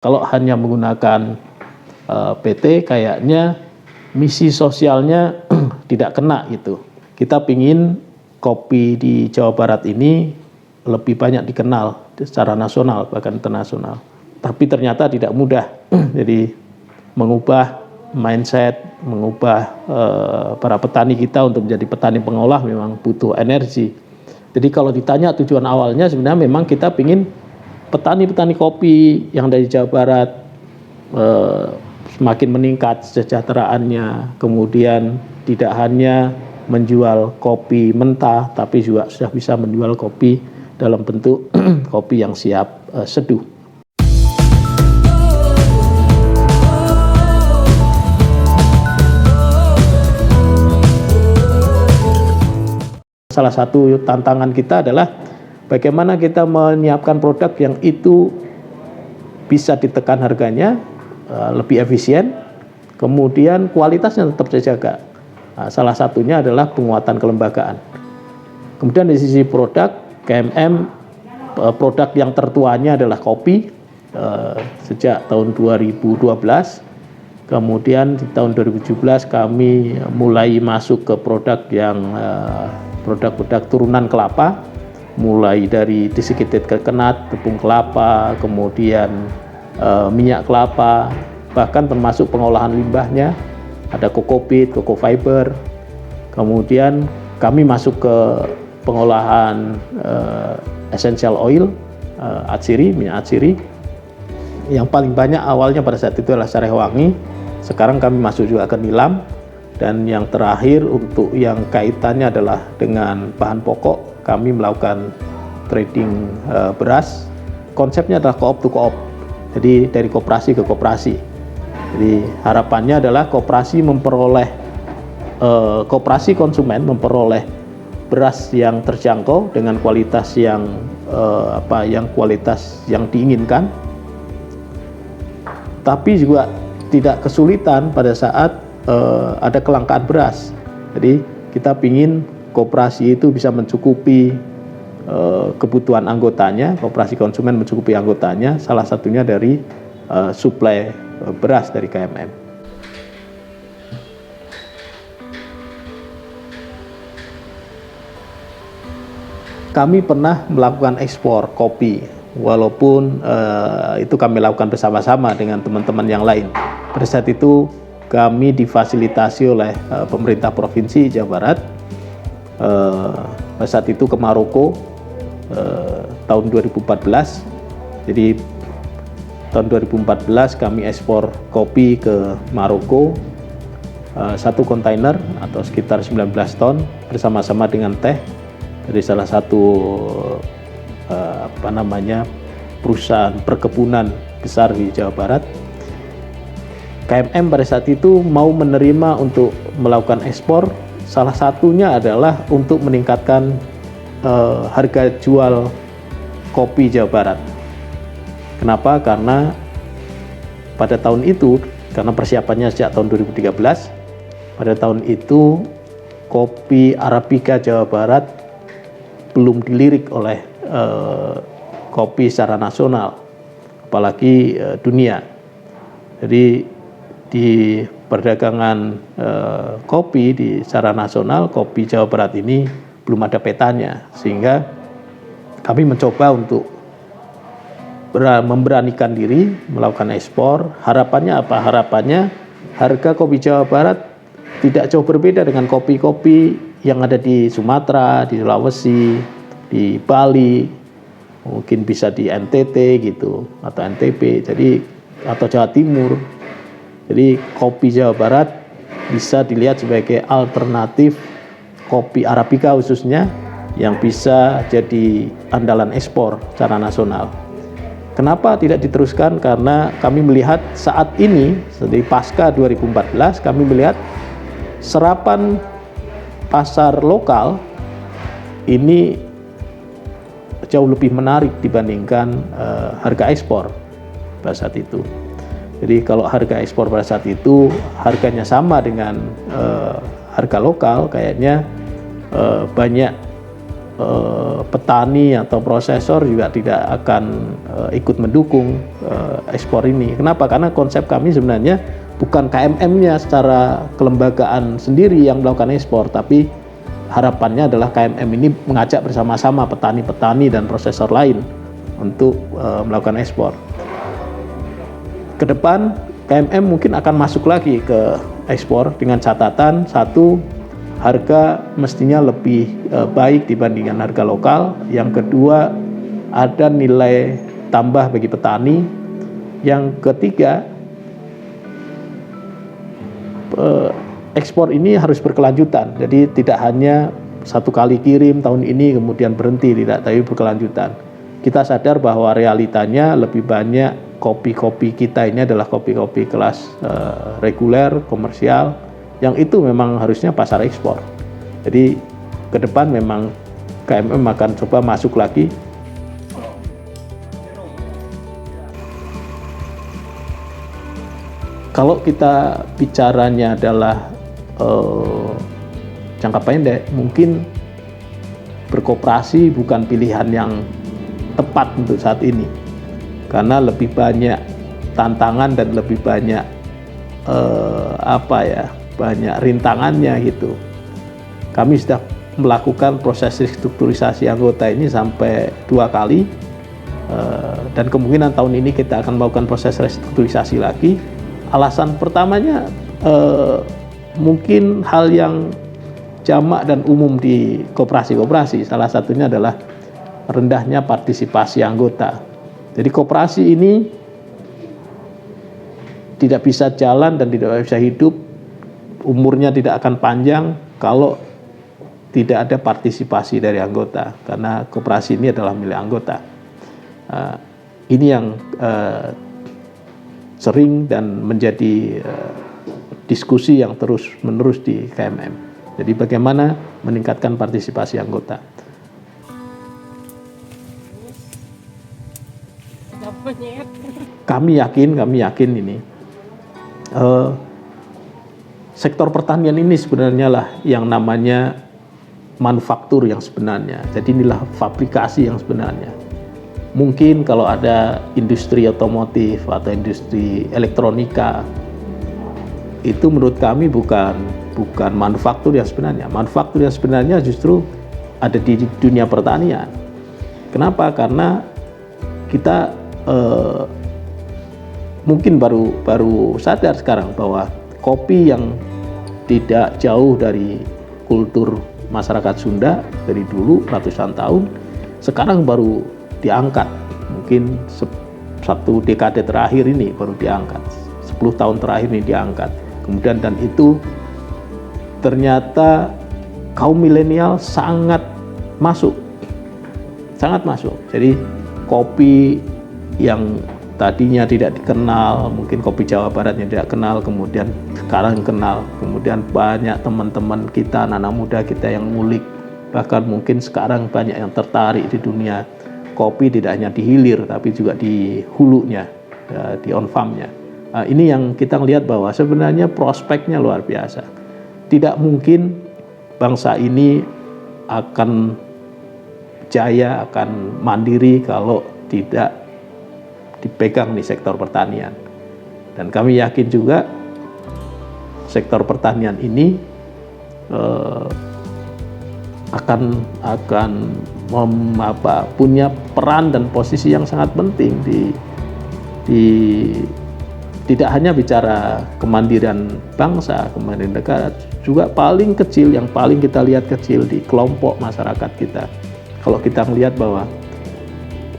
Kalau hanya menggunakan PT kayaknya misi sosialnya tidak kena gitu. Kita pingin kopi di Jawa Barat ini lebih banyak dikenal secara nasional bahkan internasional. Tapi ternyata tidak mudah. Jadi mengubah mindset, mengubah para petani kita untuk menjadi petani pengolah memang butuh energi. Jadi kalau ditanya tujuan awalnya sebenarnya memang kita pingin petani-petani kopi yang dari Jawa Barat semakin meningkat sejahteraannya, kemudian tidak hanya menjual kopi mentah, tapi juga sudah bisa menjual kopi dalam bentuk kopi yang siap seduh. Salah satu tantangan kita adalah bagaimana kita menyiapkan produk yang itu bisa ditekan harganya, lebih efisien, kemudian kualitasnya tetap terjaga. Nah, salah satunya adalah penguatan kelembagaan. Kemudian di sisi produk, KMM produk yang tertuanya adalah kopi sejak tahun 2012. Kemudian di tahun 2017 kami mulai masuk ke produk yang produk-produk turunan kelapa, mulai dari desiccated coconut, tepung kelapa, kemudian minyak kelapa, bahkan termasuk pengolahan limbahnya, ada cocoa beet, cocoa fiber. Kemudian kami masuk ke pengolahan essential oil, atsiri, minyak atsiri. Yang paling banyak awalnya pada saat itu adalah Sarewangi. Sekarang kami masuk juga ke nilam. Dan yang terakhir untuk yang kaitannya adalah dengan bahan pokok, kami melakukan trading beras. Konsepnya adalah co-op to co-op, jadi dari koperasi ke koperasi. Jadi harapannya adalah koperasi memperoleh, koperasi konsumen memperoleh beras yang terjangkau dengan kualitas yang kualitas yang diinginkan, tapi juga tidak kesulitan pada saat ada kelangkaan beras. Jadi kita pingin koperasi itu bisa mencukupi kebutuhan anggotanya, koperasi konsumen mencukupi anggotanya, salah satunya dari suplai beras dari KMM. Kami pernah melakukan ekspor kopi, walaupun itu kami lakukan bersama-sama dengan teman-teman yang lain. Pada saat itu kami difasilitasi oleh pemerintah Provinsi Jawa Barat. Pada saat itu ke Maroko tahun 2014. Jadi tahun 2014 kami ekspor kopi ke Maroko, 1 kontainer atau sekitar 19 ton bersama-sama dengan teh dari salah satu perusahaan perkebunan besar di Jawa Barat. KMM pada saat itu mau menerima untuk melakukan ekspor, salah satunya adalah untuk meningkatkan harga jual kopi Jawa Barat. Kenapa? Karena pada tahun itu, karena persiapannya sejak tahun 2013, pada tahun itu kopi Arabica Jawa Barat belum dilirik oleh kopi secara nasional, apalagi dunia. Jadi di perdagangan kopi di secara nasional, kopi Jawa Barat ini belum ada petanya, sehingga kami mencoba untuk memberanikan diri melakukan ekspor. Harapannya apa? Harapannya harga kopi Jawa Barat tidak jauh berbeda dengan kopi-kopi yang ada di Sumatera, di Sulawesi, di Bali, mungkin bisa di NTT gitu atau NTB, jadi atau Jawa Timur. Jadi kopi Jawa Barat bisa dilihat sebagai alternatif kopi Arabica khususnya yang bisa jadi andalan ekspor secara nasional. Kenapa tidak diteruskan? Karena kami melihat saat ini, di pasca 2014, kami melihat serapan pasar lokal ini jauh lebih menarik dibandingkan harga ekspor pada saat itu. Jadi kalau harga ekspor pada saat itu harganya sama dengan harga lokal, kayaknya banyak petani atau prosesor juga tidak akan ikut mendukung ekspor ini. Kenapa? Karena konsep kami sebenarnya bukan KMM-nya secara kelembagaan sendiri yang melakukan ekspor, tapi harapannya adalah KMM ini mengajak bersama-sama petani-petani dan prosesor lain untuk melakukan ekspor. Ke depan KMM mungkin akan masuk lagi ke ekspor dengan catatan satu, harga mestinya lebih baik dibandingkan harga lokal. Yang kedua, ada nilai tambah bagi petani. Yang ketiga, ekspor ini harus berkelanjutan. Jadi tidak hanya satu kali kirim tahun ini kemudian berhenti, tidak, tapi berkelanjutan. Kita sadar bahwa realitanya lebih banyak kopi-kopi kita ini adalah kopi-kopi kelas reguler, komersial, yang itu memang harusnya pasar ekspor. Jadi ke depan memang KMM akan coba masuk lagi. Kalau kita bicaranya adalah jangka pendek, mungkin berkoperasi bukan pilihan yang tepat untuk saat ini, karena lebih banyak tantangan dan lebih banyak banyak rintangannya gitu. Kami sudah melakukan proses restrukturisasi anggota ini sampai 2 kali, dan kemungkinan tahun ini kita akan melakukan proses restrukturisasi lagi. Alasan pertamanya mungkin hal yang jamak dan umum di koperasi-koperasi. Salah satunya adalah rendahnya partisipasi anggota. Jadi koperasi ini tidak bisa jalan dan tidak bisa hidup, umurnya tidak akan panjang kalau tidak ada partisipasi dari anggota, karena koperasi ini adalah milik anggota. Ini yang sering dan menjadi diskusi yang terus-menerus di KMM. Jadi bagaimana meningkatkan partisipasi anggota. Kami yakin ini sektor pertanian ini sebenarnya lah yang namanya manufaktur yang sebenarnya. Jadi inilah fabrikasi yang sebenarnya. Mungkin kalau ada industri otomotif atau industri elektronika, itu menurut kami bukan manufaktur yang sebenarnya. Manufaktur yang sebenarnya justru ada di dunia pertanian. Kenapa? Karena kita mungkin baru sadar sekarang bahwa kopi yang tidak jauh dari kultur masyarakat Sunda dari dulu ratusan tahun, sekarang baru diangkat. Mungkin 1 dekade terakhir ini baru diangkat, 10 tahun terakhir ini diangkat. Kemudian dan itu ternyata kaum milenial sangat masuk. Jadi kopi yang tadinya tidak dikenal, mungkin kopi Jawa Barat yang tidak kenal, kemudian sekarang kenal, kemudian banyak teman-teman kita, anak-anak muda kita yang ngulik, bahkan mungkin sekarang banyak yang tertarik di dunia kopi, tidak hanya di hilir tapi juga di hulunya, di on farmnya. Ini yang kita lihat bahwa sebenarnya prospeknya luar biasa. Tidak mungkin bangsa ini akan jaya, akan mandiri kalau tidak dipegang di sektor pertanian. Dan kami yakin juga sektor pertanian ini akan punya peran dan posisi yang sangat penting di tidak hanya bicara kemandirian bangsa, kemandirian negara, juga paling kecil, yang paling kita lihat kecil di kelompok masyarakat kita. Kalau kita melihat bahwa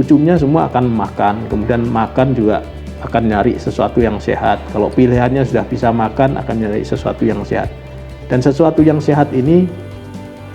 ujungnya semua akan makan, kemudian makan juga akan nyari sesuatu yang sehat. Kalau pilihannya sudah bisa makan, akan nyari sesuatu yang sehat. Dan sesuatu yang sehat ini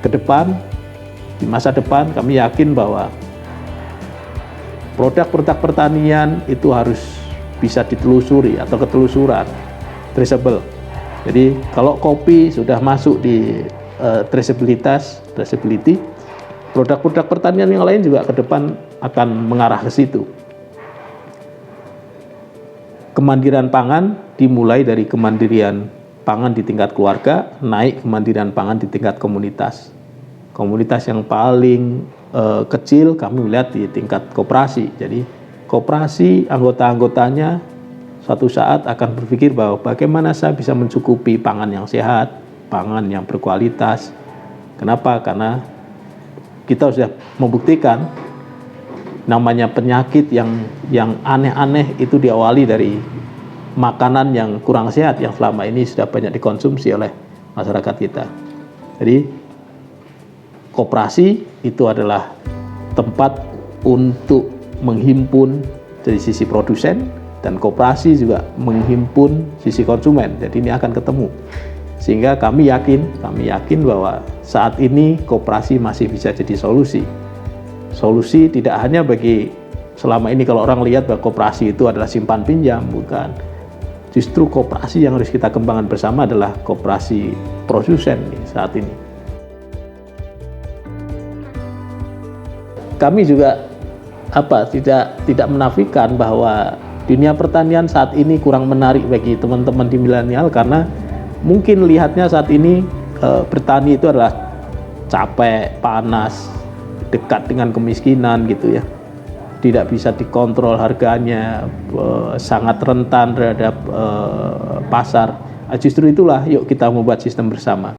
ke depan, di masa depan kami yakin bahwa produk-produk pertanian itu harus bisa ditelusuri atau ketelusuran, traceable. Jadi kalau kopi sudah masuk di traceability, produk-produk pertanian yang lain juga ke depan akan mengarah ke situ. Kemandirian pangan dimulai dari kemandirian pangan di tingkat keluarga, naik kemandirian pangan di tingkat komunitas. Komunitas yang paling kecil kami melihat di tingkat koperasi. Jadi koperasi anggota-anggotanya suatu saat akan berpikir bahwa bagaimana saya bisa mencukupi pangan yang sehat, pangan yang berkualitas. Kenapa? Karena kita sudah membuktikan namanya penyakit yang aneh-aneh itu diawali dari makanan yang kurang sehat yang selama ini sudah banyak dikonsumsi oleh masyarakat kita. Jadi koperasi itu adalah tempat untuk menghimpun dari sisi produsen, dan koperasi juga menghimpun sisi konsumen. Jadi ini akan ketemu. Sehingga kami yakin bahwa saat ini koperasi masih bisa jadi solusi. Solusi tidak hanya bagi selama ini kalau orang lihat bahwa koperasi itu adalah simpan pinjam, bukan. Justru koperasi yang harus kita kembangkan bersama adalah koperasi produsen saat ini. Kami juga tidak menafikan bahwa dunia pertanian saat ini kurang menarik bagi teman-teman di milenial, karena mungkin lihatnya saat ini bertani itu adalah capek, panas, dekat dengan kemiskinan gitu ya. Tidak bisa dikontrol harganya, sangat rentan terhadap pasar. Justru itulah yuk kita membuat sistem bersama.